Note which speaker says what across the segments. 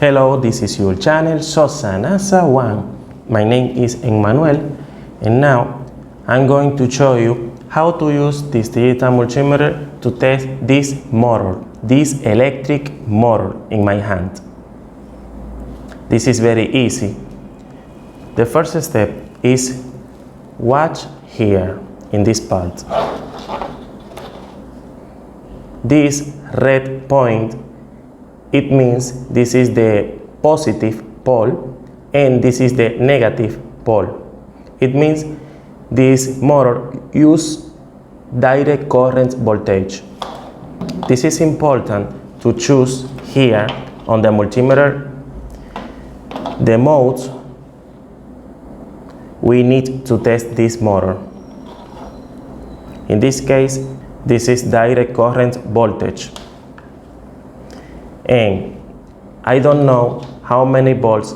Speaker 1: Hello, this is your channel Sosanasa One. My name is Emmanuel, and now I'm going to show you how to use this digital multimeter to test this motor, this electric motor in my hand. This is very easy. The first step is watch here in this part. This red point, it means this is the positive pole and this is the negative pole. It means this motor uses direct current voltage. This is important to choose here on the multimeter the modes we need to test this motor. In this case, this is direct current voltage. And I don't know how many volts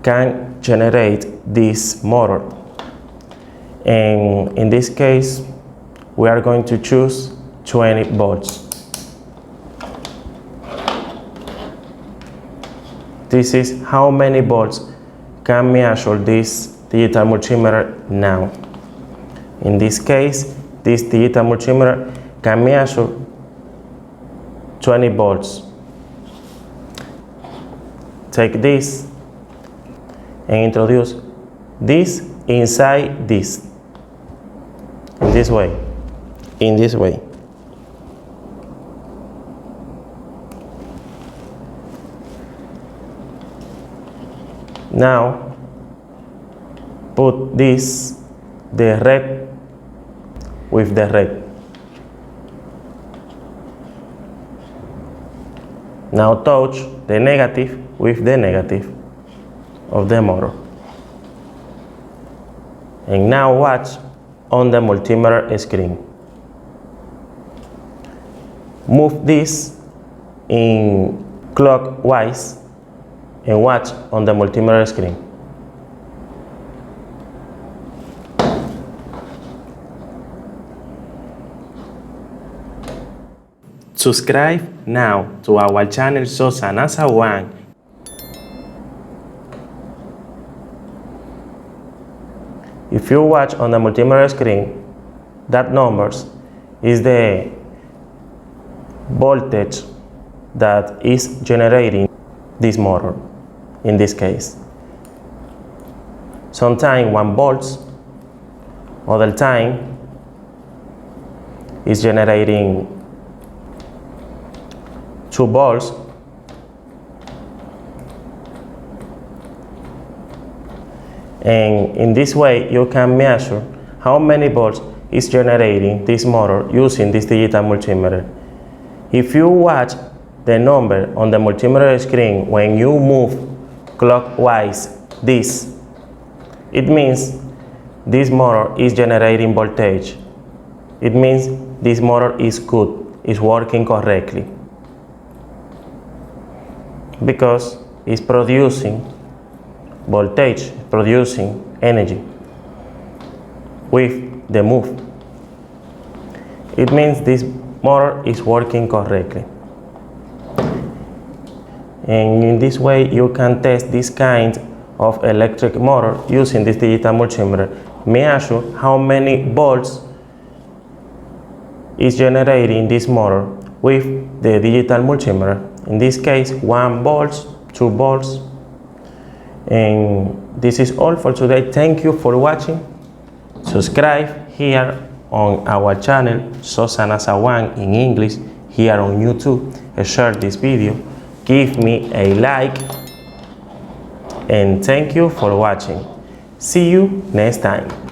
Speaker 1: can generate this motor. And in this case, we are going to choose 20 volts. This is how many volts can measure this digital multimeter now. In this case, this digital multimeter can measure 20 volts. Take this and introduce this inside this. In this way. In this way. Now, put this, the red with the red. Now touch the negative with the negative of the motor. And now watch on the multimeter screen. Move this in clockwise and watch on the multimeter screen. Subscribe now to our channel Sosanasa One. If you watch on the multimeter screen, that numbers is the voltage that is generating this motor in this case. Sometimes 1 volt, other time is generating 2 volts, and in this way you can measure how many volts is generating this motor using this digital multimeter. If you watch the number on the multimeter screen when you move clockwise this, it means this motor is generating voltage. It means this motor is good, is working correctly, because it's producing voltage, producing energy with the move. It means this motor is working correctly. And in this way you can test this kind of electric motor using this digital multimeter. Measure how many volts is generating this motor with the digital multimeter. In this case, 1 volt, 2 volts. And this is all for today. Thank you for watching. Subscribe here on our channel Sosanasa One in English here on YouTube, and share this video. Give me a like, and thank you for watching. See you next time.